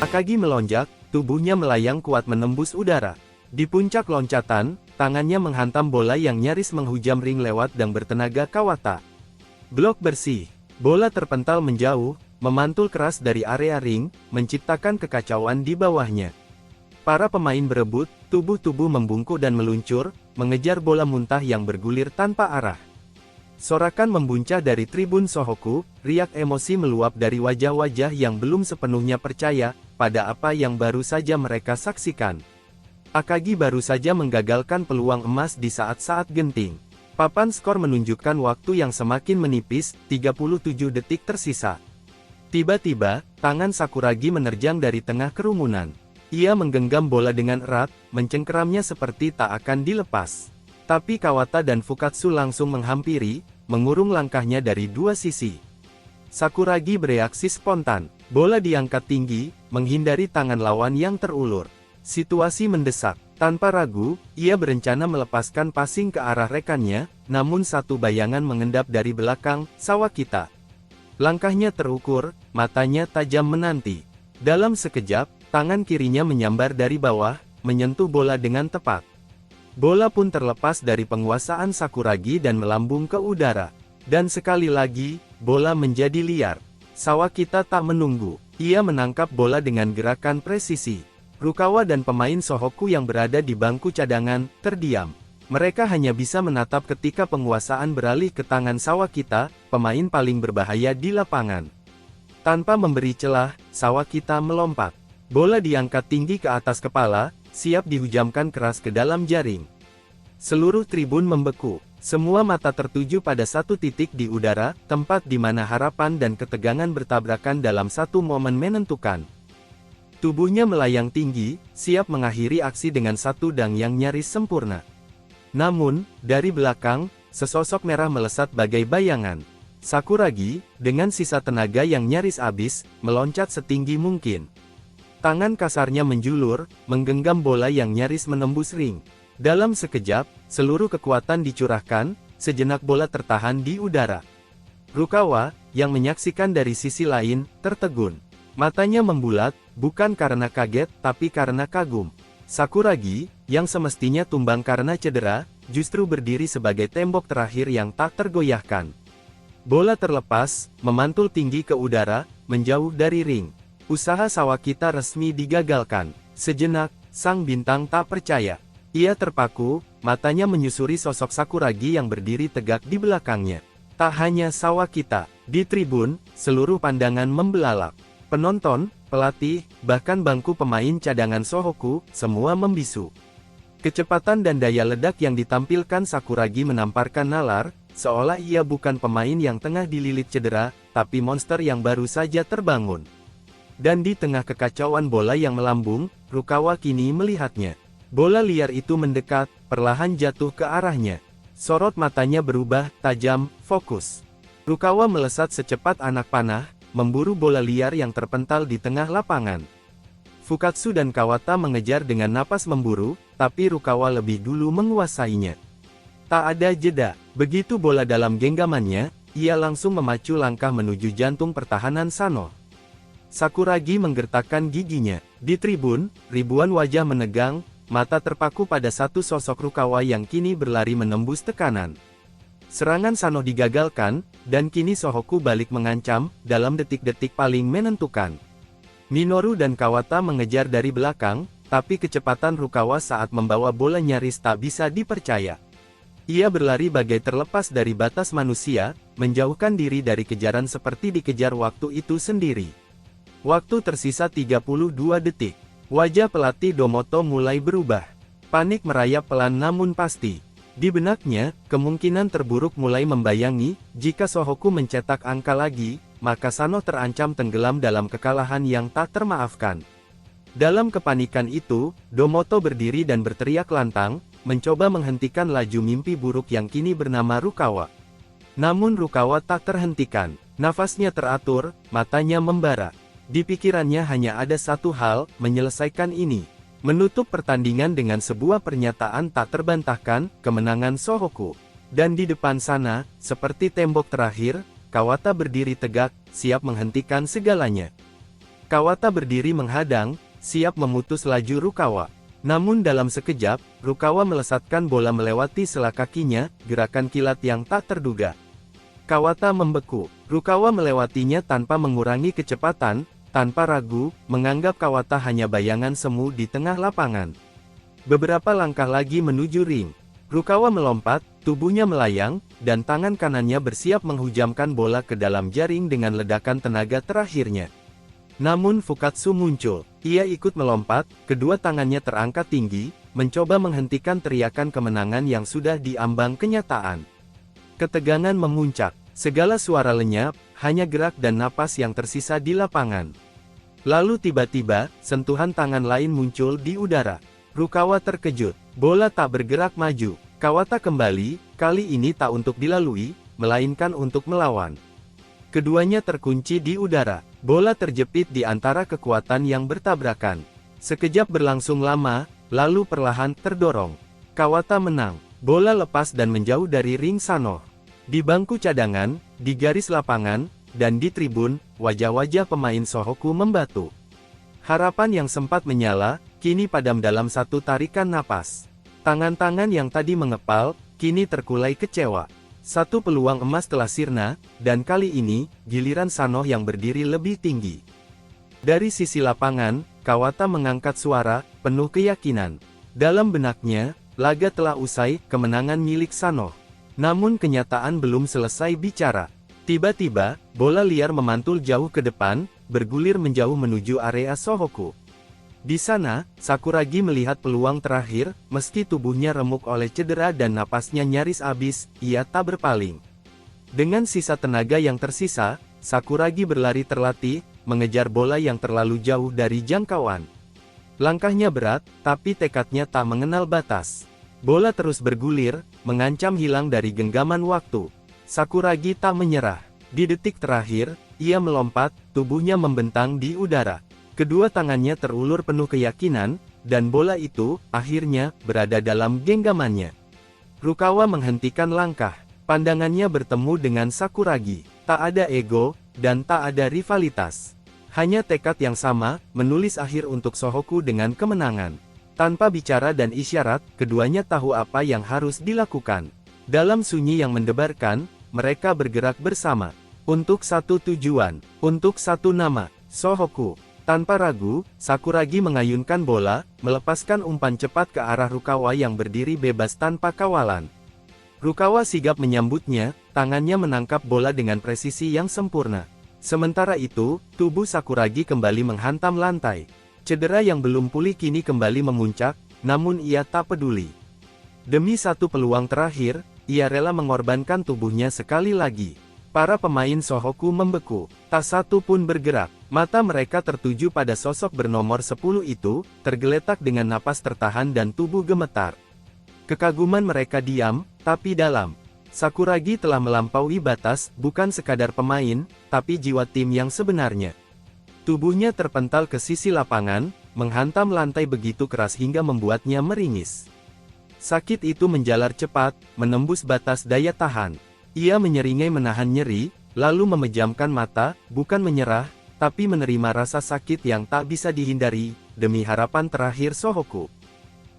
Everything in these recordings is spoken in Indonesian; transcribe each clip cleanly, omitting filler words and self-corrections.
Akagi melonjak, tubuhnya melayang kuat menembus udara. Di puncak loncatan, tangannya menghantam bola yang nyaris menghujam ring lewat dang bertenaga Kawata. Blok bersih. Bola terpental menjauh, memantul keras dari area ring, menciptakan kekacauan di bawahnya. Para pemain berebut, tubuh-tubuh membungkuk dan meluncur, mengejar bola muntah yang bergulir tanpa arah. Sorakan membuncah dari tribun Shohoku, riak emosi meluap dari wajah-wajah yang belum sepenuhnya percaya pada apa yang baru saja mereka saksikan. Akagi baru saja menggagalkan peluang emas di saat-saat genting. Papan skor menunjukkan waktu yang semakin menipis, 37 detik tersisa. Tiba-tiba, tangan Sakuragi menerjang dari tengah kerumunan. Ia menggenggam bola dengan erat, mencengkeramnya seperti tak akan dilepas. Tapi Kawata dan Fukatsu langsung menghampiri, mengurung langkahnya dari dua sisi. Sakuragi bereaksi spontan. Bola diangkat tinggi, menghindari tangan lawan yang terulur. Situasi mendesak. Tanpa ragu, ia berencana melepaskan passing ke arah rekannya, namun satu bayangan mengendap dari belakang, Sawakita. Langkahnya terukur, matanya tajam menanti. Dalam sekejap, tangan kirinya menyambar dari bawah, menyentuh bola dengan tepat. Bola pun terlepas dari penguasaan Sakuragi dan melambung ke udara. Dan sekali lagi, bola menjadi liar. Sawakita tak menunggu. Ia menangkap bola dengan gerakan presisi. Rukawa dan pemain Shohoku yang berada di bangku cadangan, terdiam. Mereka hanya bisa menatap ketika penguasaan beralih ke tangan Sawakita, pemain paling berbahaya di lapangan. Tanpa memberi celah, Sawakita melompat. Bola diangkat tinggi ke atas kepala, siap dihujamkan keras ke dalam jaring. Seluruh tribun membeku. Semua mata tertuju pada satu titik di udara, tempat di mana harapan dan ketegangan bertabrakan dalam satu momen menentukan. Tubuhnya melayang tinggi, siap mengakhiri aksi dengan satu dang yang nyaris sempurna. Namun, dari belakang, sesosok merah melesat bagai bayangan. Sakuragi, dengan sisa tenaga yang nyaris habis, meloncat setinggi mungkin. Tangan kasarnya menjulur, menggenggam bola yang nyaris menembus ring. Dalam sekejap, seluruh kekuatan dicurahkan, sejenak bola tertahan di udara. Rukawa, yang menyaksikan dari sisi lain, tertegun. Matanya membulat, bukan karena kaget, tapi karena kagum. Sakuragi, yang semestinya tumbang karena cedera, justru berdiri sebagai tembok terakhir yang tak tergoyahkan. Bola terlepas, memantul tinggi ke udara, menjauh dari ring. Usaha Sawakita resmi digagalkan. Sejenak, sang bintang tak percaya. Ia terpaku, matanya menyusuri sosok Sakuragi yang berdiri tegak di belakangnya. Tak hanya Sawakita, di tribun, seluruh pandangan membelalak. Penonton, pelatih, bahkan bangku pemain cadangan Shohoku, semua membisu. Kecepatan dan daya ledak yang ditampilkan Sakuragi menamparkan nalar, seolah ia bukan pemain yang tengah dililit cedera, tapi monster yang baru saja terbangun. Dan di tengah kekacauan bola yang melambung, Rukawa kini melihatnya. Bola liar itu mendekat, perlahan jatuh ke arahnya. Sorot matanya berubah, tajam, fokus. Rukawa melesat secepat anak panah, memburu bola liar yang terpental di tengah lapangan. Fukatsu dan Kawata mengejar dengan napas memburu, tapi Rukawa lebih dulu menguasainya. Tak ada jeda, begitu bola dalam genggamannya, ia langsung memacu langkah menuju jantung pertahanan Sano. Sakuragi menggertakkan giginya. Di tribun, ribuan wajah menegang, mata terpaku pada satu sosok Rukawa yang kini berlari menembus tekanan. Serangan Sano digagalkan, dan kini Shohoku balik mengancam, dalam detik-detik paling menentukan. Minoru dan Kawata mengejar dari belakang, tapi kecepatan Rukawa saat membawa bola nyaris tak bisa dipercaya. Ia berlari bagai terlepas dari batas manusia, menjauhkan diri dari kejaran seperti dikejar waktu itu sendiri. Waktu tersisa 32 detik. Wajah pelatih Domoto mulai berubah. Panik merayap pelan namun pasti. Di benaknya, kemungkinan terburuk mulai membayangi, jika Shohoku mencetak angka lagi, maka Sano terancam tenggelam dalam kekalahan yang tak termaafkan. Dalam kepanikan itu, Domoto berdiri dan berteriak lantang, mencoba menghentikan laju mimpi buruk yang kini bernama Rukawa. Namun Rukawa tak terhentikan, nafasnya teratur, matanya membara. Di pikirannya hanya ada satu hal, menyelesaikan ini. Menutup pertandingan dengan sebuah pernyataan tak terbantahkan, kemenangan Shohoku. Dan di depan sana, seperti tembok terakhir, Kawata berdiri tegak, siap menghentikan segalanya. Kawata berdiri menghadang, siap memutus laju Rukawa. Namun dalam sekejap, Rukawa melesatkan bola melewati sela kakinya, gerakan kilat yang tak terduga. Kawata membeku. Rukawa melewatinya tanpa mengurangi kecepatan, tanpa ragu, menganggap Kawata hanya bayangan semu di tengah lapangan. Beberapa langkah lagi menuju ring. Rukawa melompat, tubuhnya melayang, dan tangan kanannya bersiap menghujamkan bola ke dalam jaring dengan ledakan tenaga terakhirnya. Namun Fukatsu muncul. Ia ikut melompat, kedua tangannya terangkat tinggi, mencoba menghentikan teriakan kemenangan yang sudah diambang kenyataan. Ketegangan memuncak. Segala suara lenyap, hanya gerak dan napas yang tersisa di lapangan. Lalu tiba-tiba, sentuhan tangan lain muncul di udara. Rukawa terkejut. Bola tak bergerak maju. Kawata kembali, kali ini tak untuk dilalui, melainkan untuk melawan. Keduanya terkunci di udara. Bola terjepit di antara kekuatan yang bertabrakan. Sekejap berlangsung lama, lalu perlahan terdorong. Kawata menang. Bola lepas dan menjauh dari ring Sanoh. Di bangku cadangan, di garis lapangan, dan di tribun, wajah-wajah pemain Shohoku membatu. Harapan yang sempat menyala, kini padam dalam satu tarikan napas. Tangan-tangan yang tadi mengepal, kini terkulai kecewa. Satu peluang emas telah sirna, dan kali ini, giliran Sanoh yang berdiri lebih tinggi. Dari sisi lapangan, Kawata mengangkat suara, penuh keyakinan. Dalam benaknya, laga telah usai, kemenangan milik Sanoh. Namun kenyataan belum selesai bicara. Tiba-tiba, bola liar memantul jauh ke depan, bergulir menjauh menuju area Shohoku. Di sana, Sakuragi melihat peluang terakhir, meski tubuhnya remuk oleh cedera dan napasnya nyaris habis, ia tak berpaling. Dengan sisa tenaga yang tersisa, Sakuragi berlari terlatih, mengejar bola yang terlalu jauh dari jangkauan. Langkahnya berat, tapi tekadnya tak mengenal batas. Bola terus bergulir, mengancam hilang dari genggaman waktu. Sakuragi tak menyerah. Di detik terakhir, ia melompat, tubuhnya membentang di udara. Kedua tangannya terulur penuh keyakinan, dan bola itu, akhirnya, berada dalam genggamannya. Rukawa menghentikan langkah. Pandangannya bertemu dengan Sakuragi. Tak ada ego, dan tak ada rivalitas. Hanya tekad yang sama, menulis akhir untuk Shohoku dengan kemenangan. Tanpa bicara dan isyarat, keduanya tahu apa yang harus dilakukan. Dalam sunyi yang mendebarkan, mereka bergerak bersama. Untuk satu tujuan, untuk satu nama, Shohoku. Tanpa ragu, Sakuragi mengayunkan bola, melepaskan umpan cepat ke arah Rukawa yang berdiri bebas tanpa kawalan. Rukawa sigap menyambutnya, tangannya menangkap bola dengan presisi yang sempurna. Sementara itu, tubuh Sakuragi kembali menghantam lantai. Cedera yang belum pulih kini kembali memuncak, namun ia tak peduli. Demi satu peluang terakhir, ia rela mengorbankan tubuhnya sekali lagi. Para pemain Shohoku membeku, tak satu pun bergerak. Mata mereka tertuju pada sosok bernomor 10 itu, tergeletak dengan napas tertahan dan tubuh gemetar. Kekaguman mereka diam, tapi dalam. Sakuragi telah melampaui batas, bukan sekadar pemain, tapi jiwa tim yang sebenarnya. Tubuhnya terpental ke sisi lapangan, menghantam lantai begitu keras hingga membuatnya meringis. Sakit itu menjalar cepat, menembus batas daya tahan. Ia menyeringai menahan nyeri, lalu memejamkan mata, bukan menyerah, tapi menerima rasa sakit yang tak bisa dihindari, demi harapan terakhir Shohoku.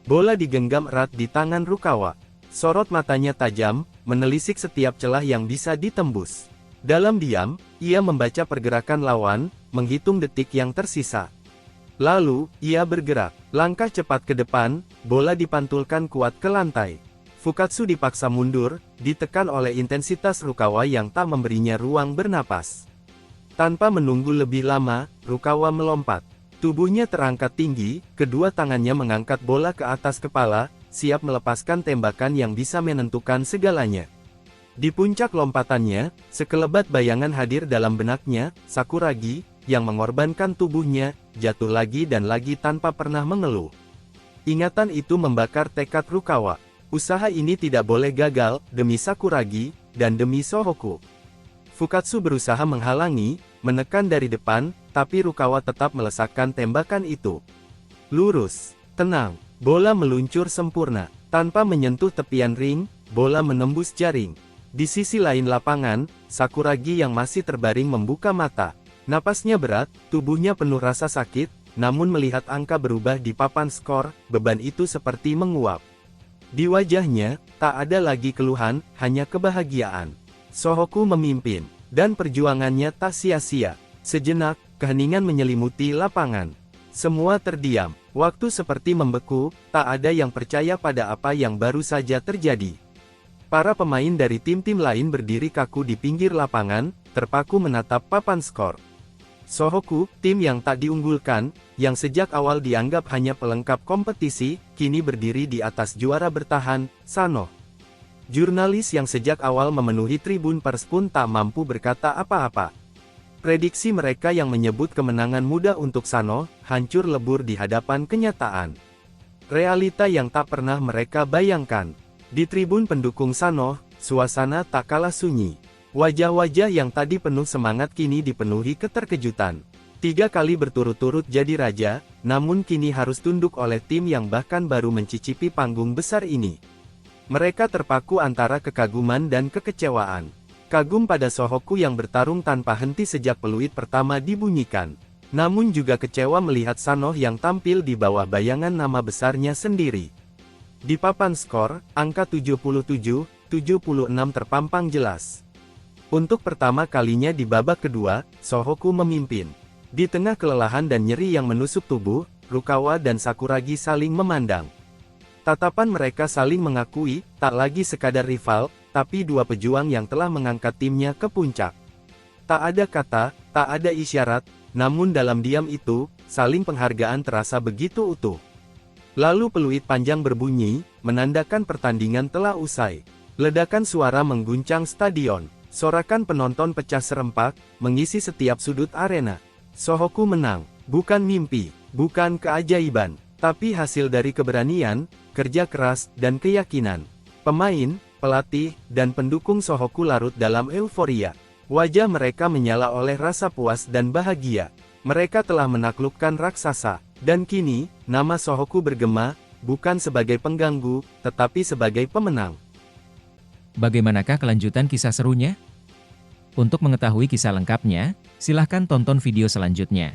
Bola digenggam erat di tangan Rukawa. Sorot matanya tajam, menelisik setiap celah yang bisa ditembus. Dalam diam, ia membaca pergerakan lawan, menghitung detik yang tersisa. Lalu, ia bergerak, langkah cepat ke depan, bola dipantulkan kuat ke lantai. Fukatsu dipaksa mundur, ditekan oleh intensitas Rukawa yang tak memberinya ruang bernapas. Tanpa menunggu lebih lama, Rukawa melompat. Tubuhnya terangkat tinggi, kedua tangannya mengangkat bola ke atas kepala, siap melepaskan tembakan yang bisa menentukan segalanya. Di puncak lompatannya, sekelebat bayangan hadir dalam benaknya, Sakuragi, yang mengorbankan tubuhnya, jatuh lagi dan lagi tanpa pernah mengeluh. Ingatan itu membakar tekad Rukawa. Usaha ini tidak boleh gagal, demi Sakuragi, dan demi Shohoku. Fukatsu berusaha menghalangi, menekan dari depan, tapi Rukawa tetap melesakkan tembakan itu. Lurus, tenang, bola meluncur sempurna. Tanpa menyentuh tepian ring, bola menembus jaring. Di sisi lain lapangan, Sakuragi yang masih terbaring membuka mata. Napasnya berat, tubuhnya penuh rasa sakit, namun melihat angka berubah di papan skor, beban itu seperti menguap. Di wajahnya, tak ada lagi keluhan, hanya kebahagiaan. Sohoku memimpin, dan perjuangannya tak sia-sia. Sejenak, keheningan menyelimuti lapangan. Semua terdiam, waktu seperti membeku, tak ada yang percaya pada apa yang baru saja terjadi. Para pemain dari tim-tim lain berdiri kaku di pinggir lapangan, terpaku menatap papan skor. Sohoku, tim yang tak diunggulkan, yang sejak awal dianggap hanya pelengkap kompetisi, kini berdiri di atas juara bertahan, Sanoh. Jurnalis yang sejak awal memenuhi tribun pers pun tak mampu berkata apa-apa. Prediksi mereka yang menyebut kemenangan mudah untuk Sanoh, hancur lebur di hadapan kenyataan. Realita yang tak pernah mereka bayangkan. Di tribun pendukung Sanoh, suasana tak kalah sunyi. Wajah-wajah yang tadi penuh semangat kini dipenuhi keterkejutan. 3 kali berturut-turut jadi raja, namun kini harus tunduk oleh tim yang bahkan baru mencicipi panggung besar ini. Mereka terpaku antara kekaguman dan kekecewaan. Kagum pada Sohoku yang bertarung tanpa henti sejak peluit pertama dibunyikan. Namun juga kecewa melihat Sanoh yang tampil di bawah bayangan nama besarnya sendiri. Di papan skor, angka 77-76 terpampang jelas. Untuk pertama kalinya di babak kedua, Sohoku memimpin. Di tengah kelelahan dan nyeri yang menusuk tubuh, Rukawa dan Sakuragi saling memandang. Tatapan mereka saling mengakui, tak lagi sekadar rival, tapi dua pejuang yang telah mengangkat timnya ke puncak. Tak ada kata, tak ada isyarat, namun dalam diam itu, saling penghargaan terasa begitu utuh. Lalu peluit panjang berbunyi, menandakan pertandingan telah usai. Ledakan suara mengguncang stadion. Sorakan penonton pecah serempak, mengisi setiap sudut arena. Sohoku menang, bukan mimpi, bukan keajaiban, tapi hasil dari keberanian, kerja keras, dan keyakinan. Pemain, pelatih, dan pendukung Sohoku larut dalam euforia. Wajah mereka menyala oleh rasa puas dan bahagia. Mereka telah menaklukkan raksasa, dan kini, nama Sohoku bergema, bukan sebagai pengganggu, tetapi sebagai pemenang. Bagaimanakah kelanjutan kisah serunya? Untuk mengetahui kisah lengkapnya, silahkan tonton video selanjutnya.